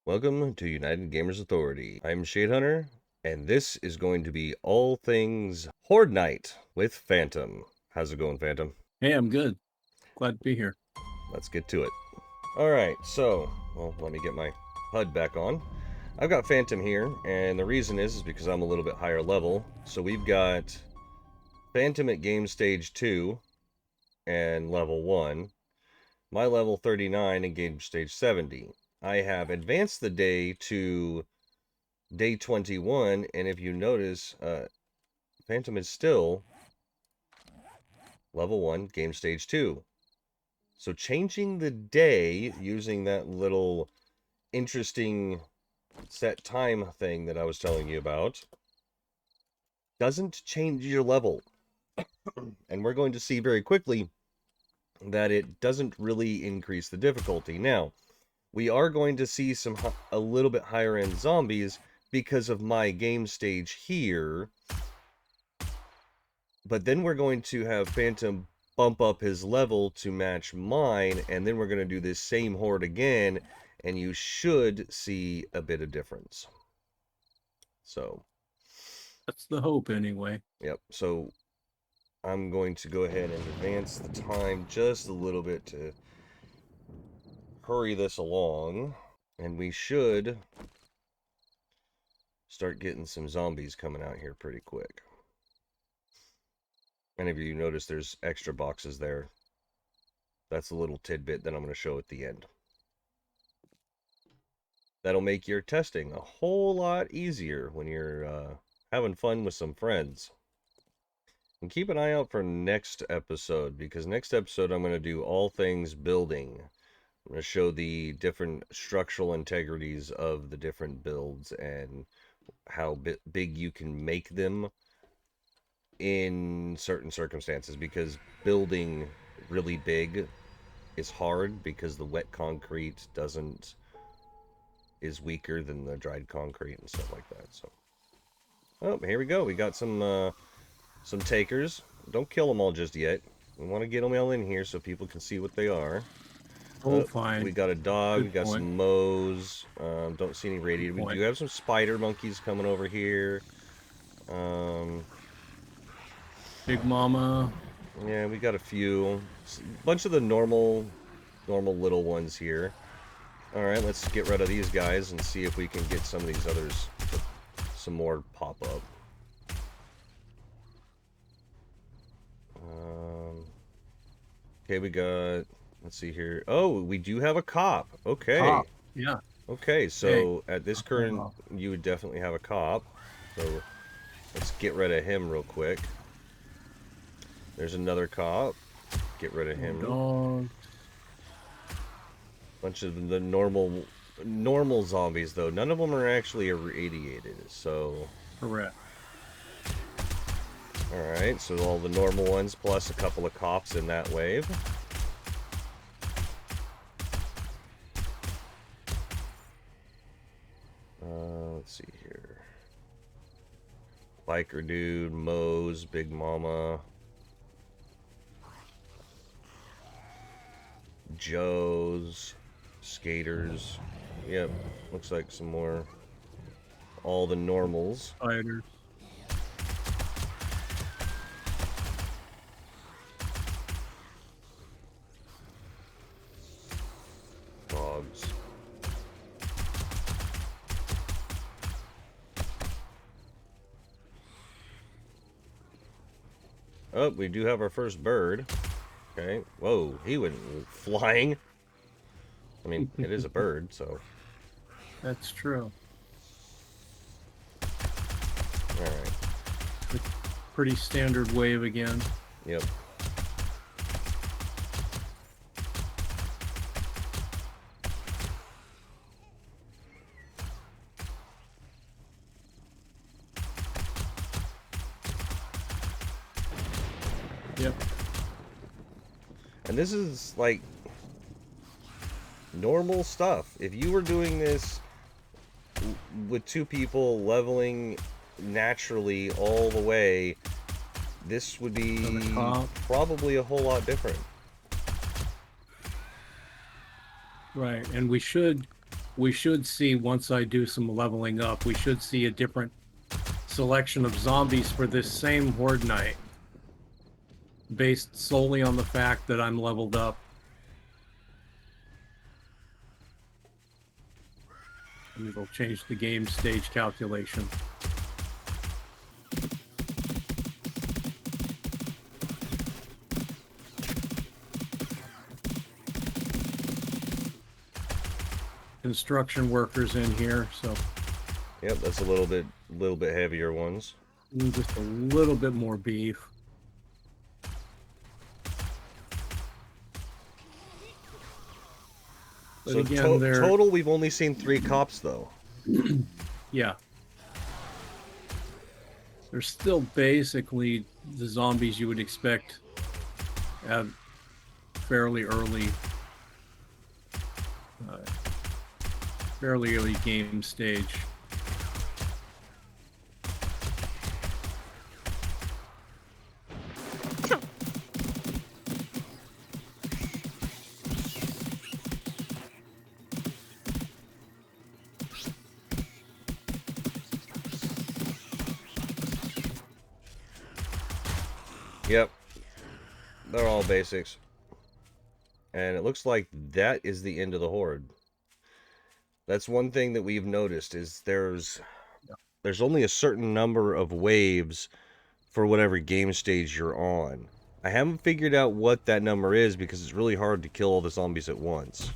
Welcome to United Gamers Authority. I'm Shade Hunter, and this is going to be all things Horde Night with Phantom. How's it going, Phantom? Hey, I'm good. Glad to be here. Let's get to it. Alright, so, well, let me get my HUD back on. I've got Phantom here, and the reason is because I'm a little bit higher level. So we've got Phantom at Game Stage 2 and Level 1. My level 39 and Game Stage 70. I have advanced the day to day 21, and if you notice, Phantom is still level 1, game stage 2. So changing the day using that little interesting set time thing that I was telling you about doesn't change your level. And we're going to see very quickly that it doesn't really increase the difficulty. Now, we are going to see a little bit higher end zombies because of my game stage here. But then we're going to have Phantom bump up his level to match mine, and then we're going to do this same horde again, and you should see a bit of difference. So that's the hope anyway. Yep. So I'm going to go ahead and advance the time just a little bit to hurry this along, and we should start getting some zombies coming out here pretty quick. And if you notice, there's extra boxes there. That's a little tidbit that I'm going to show at the end. That'll make your testing a whole lot easier when you're having fun with some friends. And keep an eye out for next episode, because next episode I'm going to do all things building. I'm going to show the different structural integrities of the different builds and how big you can make them in certain circumstances, because building really big is hard because the wet concrete is weaker than the dried concrete and stuff like that. So, oh, here we go. We got some takers. Don't kill them all just yet. We want to get them all in here so people can see what they are. Oh, fine. We got a dog. We got some mows. Don't see any radiated. We do have some spider monkeys coming over here. Big Mama. Yeah, we got a few. A bunch of the normal little ones here. Alright, let's get rid of these guys and see if we can get some of these others to some more pop up. Okay, we got, let's see here. Oh, we do have a cop. Okay. Cop. Yeah. Okay, so at this current, you would definitely have a cop. So let's get rid of him real quick. There's another cop. Get rid of him. Dog. Bunch of the normal zombies, though. None of them are actually irradiated, so... Correct. Alright, so all the normal ones, plus a couple of cops in that wave. Let's see here. Biker dude, Moe's, Big Mama... Joe's, skaters. Yep, looks like some more. All the normals. Spiders. Dogs. Oh, we do have our first bird. Okay. Whoa, he went flying. I mean, it is a bird, so. That's true. Alright. Pretty standard wave again. Yep. Yep. And this is like normal stuff. If you were doing this with two people leveling naturally all the way, this would be probably a whole lot different. Right, and we should we should see, once I do some leveling up, we should see a different selection of zombies for this same Horde Night, based solely on the fact that I'm leveled up. And it'll change the game stage calculation. Construction workers in here, so Yep, that's a little bit heavier ones. just a little bit more beef. But So again, total, we've only seen 3 cops, though. yeah. They're still basically the zombies you would expect at fairly early game stage. Yep. They're all basics. And it looks like that is the end of the Horde. That's one thing that we've noticed is there's only a certain number of waves for whatever game stage you're on. I haven't figured out what that number is because it's really hard to kill all the zombies at once.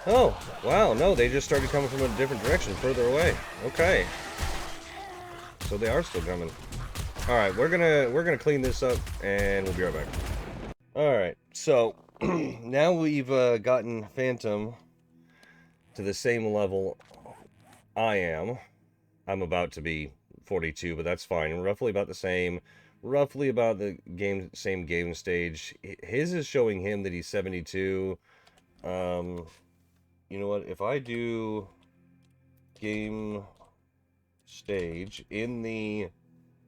Oh, wow, no, they just started coming from a different direction, further away. Okay. So they are still coming. Alright, we're gonna clean this up and we'll be right back. Alright, so now we've gotten Phantom to the same level I am. I'm about to be 42, but that's fine. Roughly about the same. Roughly about the same game stage. His is showing him that he's 72. You know what? If I do game stage in the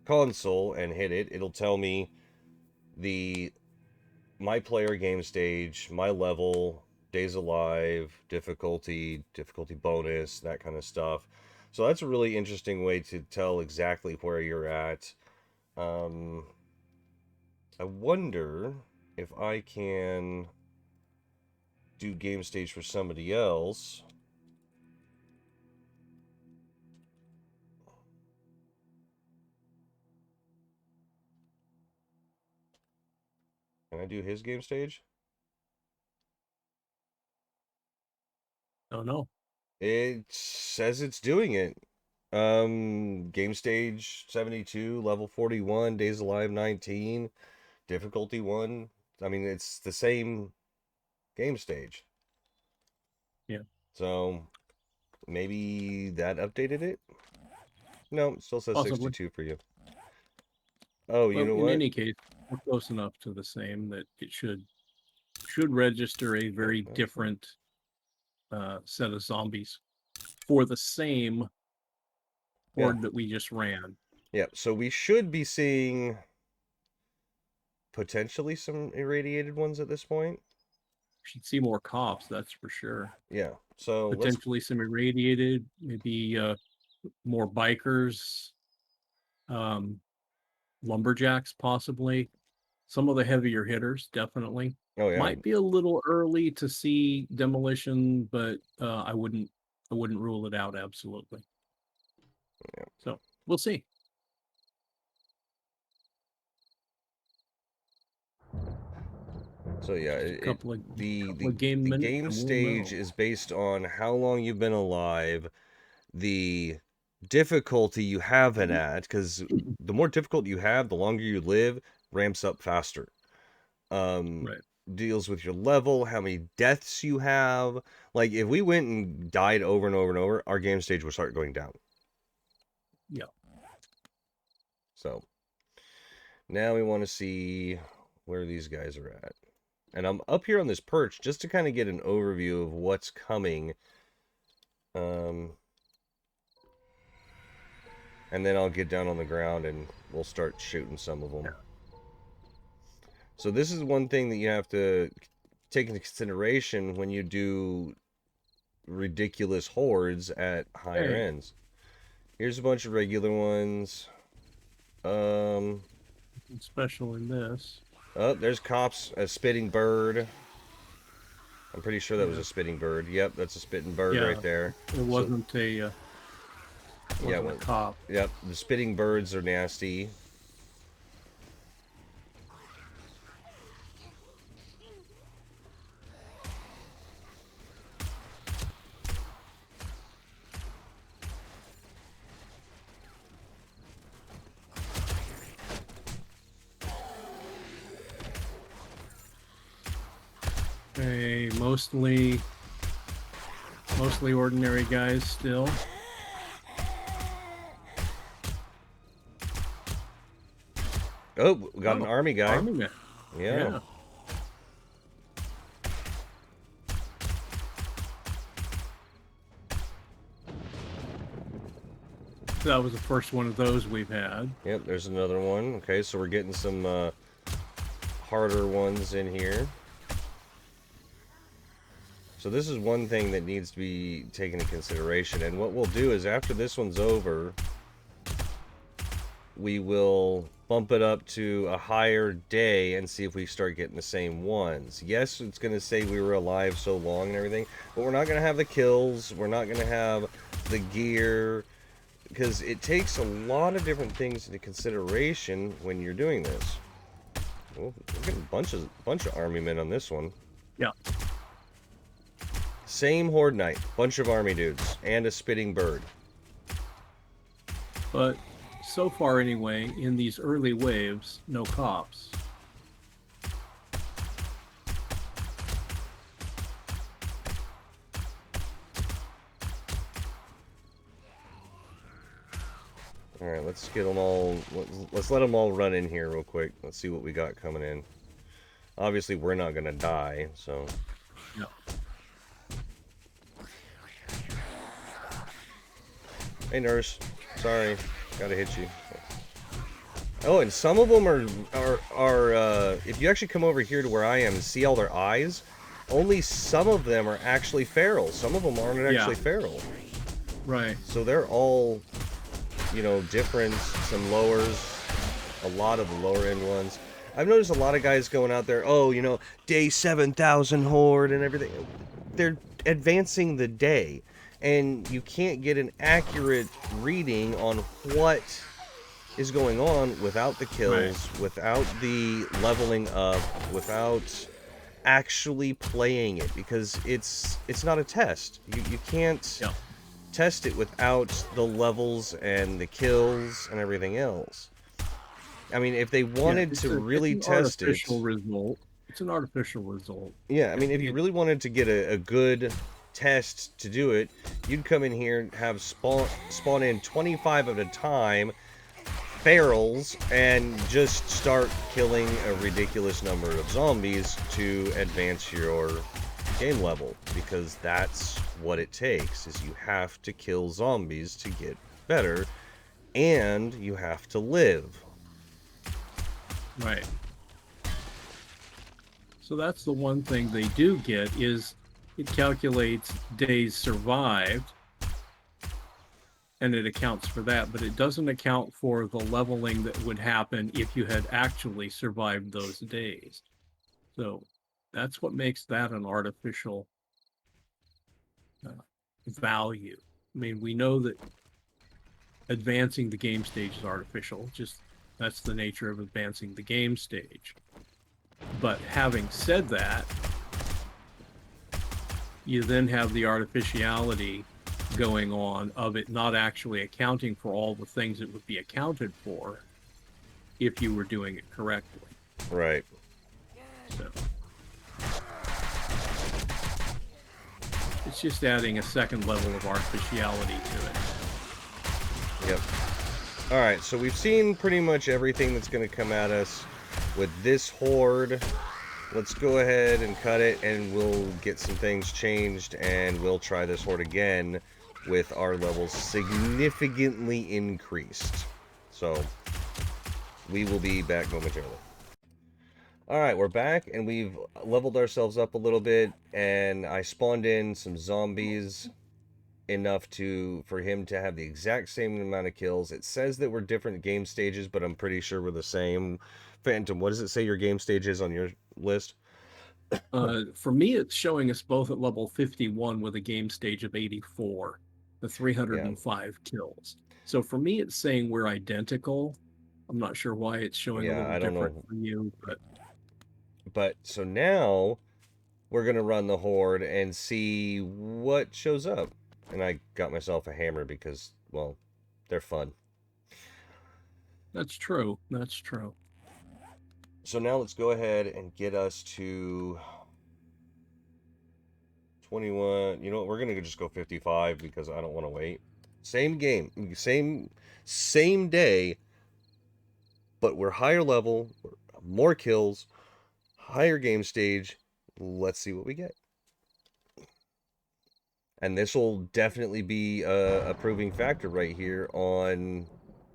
console and hit it, it'll tell me my player game stage, my level, days alive, difficulty bonus, that kind of stuff. So that's a really interesting way to tell exactly where you're at. I wonder if I can do game stage for somebody else. Can I do his game stage? Oh no. It says it's doing it. Game stage 72, level 41, days alive 19, difficulty 1. I mean, it's the same game stage. Yeah. So maybe that updated it? No, it still says Possibly. 62 for you. Oh, you Well, know in what? any case, we're close enough to the same that it should register a very different set of zombies for the same horde that we just ran. Yeah, so we should be seeing potentially some irradiated ones at this point. Should see more cops, that's for sure. Yeah, so Potentially some irradiated, maybe more bikers, lumberjacks possibly. Some of the heavier hitters, definitely. Oh yeah. Might be a little early to see demolition, but I wouldn't rule it out absolutely. Yeah. So we'll see. So yeah, the game stage is based on how long you've been alive, the difficulty you have it at, because the more difficult you have, the longer you live, ramps up faster. Right. Deals with your level, how many deaths you have. Like if we went and died over and over and over, our game stage would start going down. Yeah. So now we want to see where these guys are at. And I'm up here on this perch just to kind of get an overview of what's coming. And then I'll get down on the ground and we'll start shooting some of them. Yeah. So this is one thing that you have to take into consideration when you do ridiculous hordes at higher Hey. ends. Here's a bunch of regular ones. Special in this. Oh, there's cops, a spitting bird. I'm pretty sure that was Yeah. a spitting bird. Yep, that's a spitting bird Yeah, right there. it wasn't a Yeah, cop. Yep, the spitting birds are nasty. Okay, mostly ordinary guys still. Oh, we got an army guy. Army man. Yeah. That was the first one of those we've had. Yep, there's another one. Okay, so we're getting some harder ones in here. So this is one thing that needs to be taken into consideration. And what we'll do is after this one's over, we will bump it up to a higher day and see if we start getting the same ones. Yes, it's going to say we were alive so long and everything, but we're not going to have the kills. We're not going to have the gear, because it takes a lot of different things into consideration when you're doing this. Well, we're getting a bunch of army men on this one. Yeah. Same Horde Night, bunch of army dudes, and a spitting bird. But so far anyway, in these early waves, no cops. Alright, let's get them all, let's let them all run in here real quick. Let's see what we got coming in. Obviously, we're not going to die, so... No. Hey, nurse. Sorry. Gotta hit you. Oh, and some of them are if you actually come over here to where I am and see all their eyes, only some of them are actually feral. Some of them aren't actually feral. Right. So they're all, you know, different. Some lowers, a lot of the lower end ones. I've noticed a lot of guys going out there, oh, you know, day 7,000 horde and everything. They're advancing the day. And you can't get an accurate reading on what is going on without the kills, without the leveling up, without actually playing it, because it's not a test. You can't test it without the levels and the kills and everything else. I mean, if they wanted to really test it... It's an artificial result. Yeah, I mean, if you really wanted to get a good test to do it, you'd come in here and have spawn in 25 at a time ferals and just start killing a ridiculous number of zombies to advance your game level, because that's what it takes. Is you have to kill zombies to get better, and you have to live. Right. So that's the one thing they do get, is it calculates days survived, and it accounts for that, but it doesn't account for the leveling that would happen if you had actually survived those days. So that's what makes that an artificial value. I mean, we know that advancing the game stage is artificial, just that's the nature of advancing the game stage. But having said that, you then have the artificiality going on of it not actually accounting for all the things that would be accounted for if you were doing it correctly. Right. So it's just adding a second level of artificiality to it. Yep. Alright, so we've seen pretty much everything that's going to come at us with this horde. Let's go ahead and cut it, and we'll get some things changed, and we'll try this horde again with our levels significantly increased. So, we will be back momentarily. Alright, we're back, and we've leveled ourselves up a little bit, and I spawned in some zombies enough for him to have the exact same amount of kills. It says that we're different game stages, but I'm pretty sure we're the same. Phantom, what does it say your game stage is on your list? For me, it's showing us both at level 51 with a game stage of 84, the Yeah. 305 kills. So for me, it's saying we're identical. I'm not sure why it's showing a Yeah, little I don't different know. for you, but But, so now, we're gonna run the Horde and see what shows up. And I got myself a hammer because, well, they're fun. that's true. That's true. So now let's go ahead and get us to 21. You know what? We're gonna just go 55 because I don't want to wait. Same game, same day, but we're higher level, more kills, higher game stage. Let's see what we get. And this will definitely be a proving factor right here on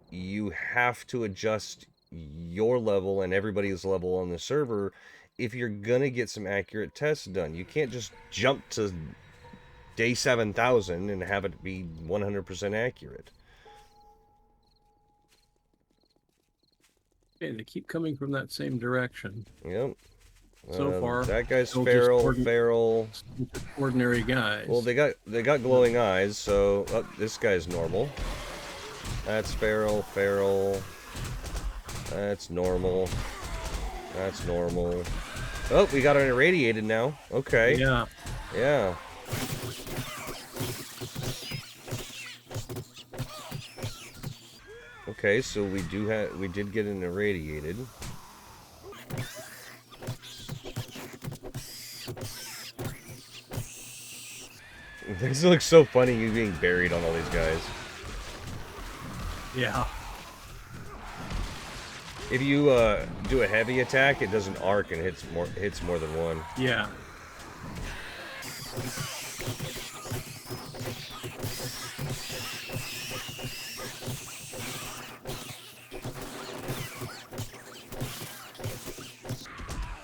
you have to adjust your level and everybody's level on the server if you're gonna get some accurate tests done. You can't just jump to day 7,000 and have it be 100% accurate. Okay, they keep coming from that same direction. Yep. So far, that guy's still just feral. ordinary guys. Well, they got glowing eyes, so this guy's normal. That's feral. That's normal. That's normal. Oh, we got an irradiated now. Okay. Yeah. Yeah. Okay, so we did get an irradiated. This looks so funny, you being buried on all these guys. Yeah. If you do a heavy attack, it doesn't arc and hits more than one. Yeah.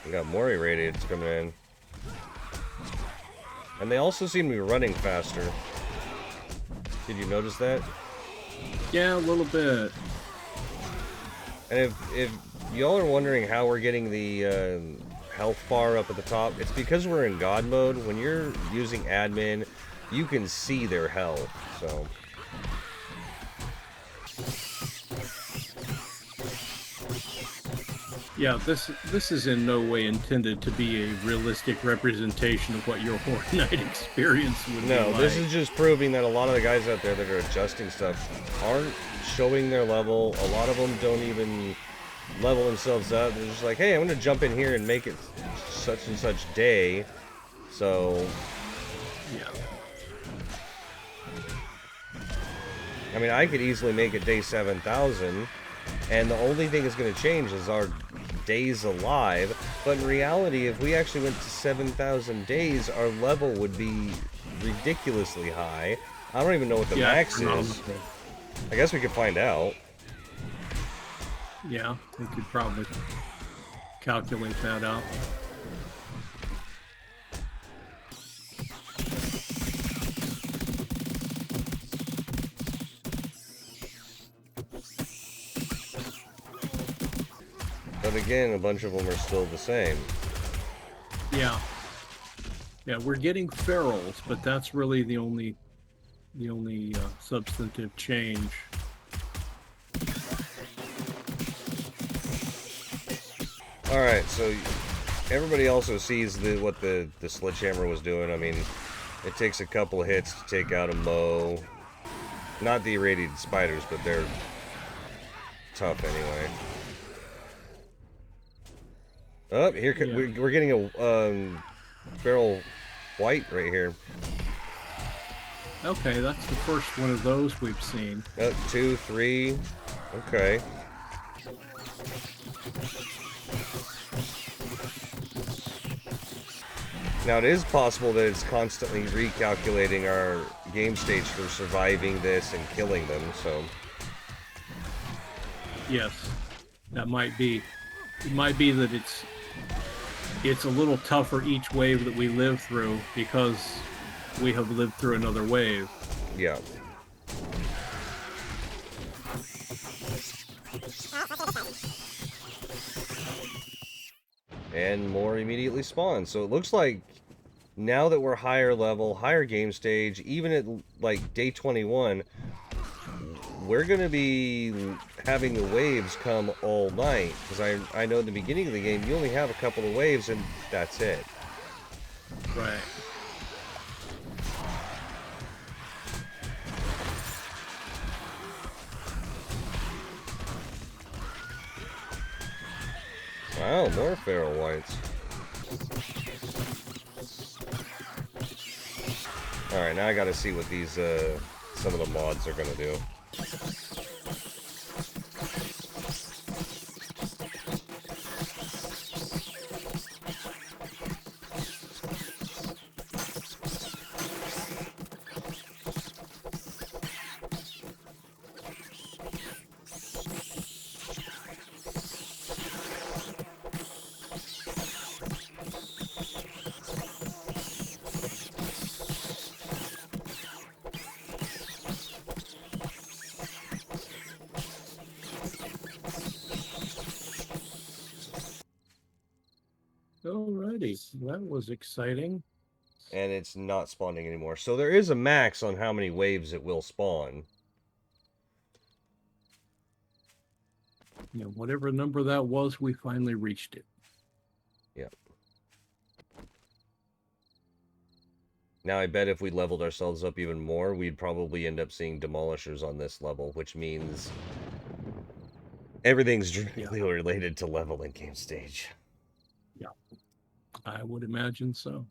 We got more irradiateds coming in. And they also seem to be running faster. Did you notice that? Yeah, a little bit. And if y'all are wondering how we're getting the health bar up at the top, it's because we're in God mode. When you're using admin, you can see their health, so... Yeah, this is in no way intended to be a realistic representation of what your Horde Night experience would be like. This is just proving that a lot of the guys out there that are adjusting stuff aren't showing their level. A lot of them don't even level themselves up. They're just like, hey, I'm going to jump in here and make it such and such day. So... Yeah. I mean, I could easily make it day 7,000, and the only thing that's going to change is our days alive. But in reality, if we actually went to 7,000 days, our level would be ridiculously high. I don't even know what the max is. I guess we could find out. Yeah, we could probably calculate that out. But again, a bunch of them are still the same. Yeah. Yeah, we're getting ferals, but that's really the only substantive change. All right, so everybody also sees what the sledgehammer was doing. I mean, it takes a couple of hits to take out a Mo. Not the irradiated spiders, but they're tough anyway. Oh, here we're getting a feral white right here. Okay, that's the first one of those we've seen. 2, 3. Okay. Now it is possible that it's constantly recalculating our game stage for surviving this and killing them, so... Yes, that might be. It might be that it's it's a little tougher each wave that we live through because we have lived through another wave. Yeah. And more immediately spawn. So it looks like now that we're higher level, higher game stage, even at like day 21, we're going to be having the waves come all night. Because I know at the beginning of the game, you only have a couple of waves and that's it. Right. Wow, more feral whites. Alright, now I gotta see what these, some of the mods are gonna do. Alrighty, that was exciting. And it's not spawning anymore. So there is a max on how many waves it will spawn. You know, whatever number that was, we finally reached it. Yep. Now I bet if we leveled ourselves up even more, we'd probably end up seeing demolishers on this level, which means everything's directly related to level in game stage. Yeah, I would imagine so.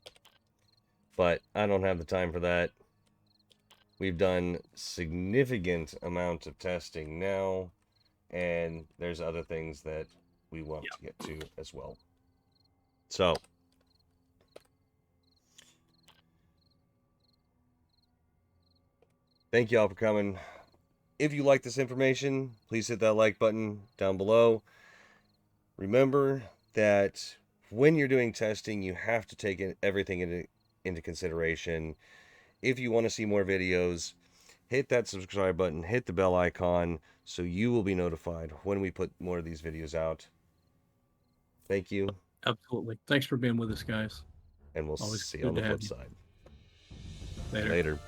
But I don't have the time for that. We've done significant amount of testing now, and there's other things that we want to get to as well. So, thank you all for coming. If you like this information, please hit that like button down below. Remember that when you're doing testing, you have to take everything into consideration. If you want to see more videos, hit that subscribe button, hit the bell icon, so you will be notified when we put more of these videos out. Thank you. Absolutely. Thanks for being with us, guys. And we'll Always see you good on the to have flip you. side. Later. Later.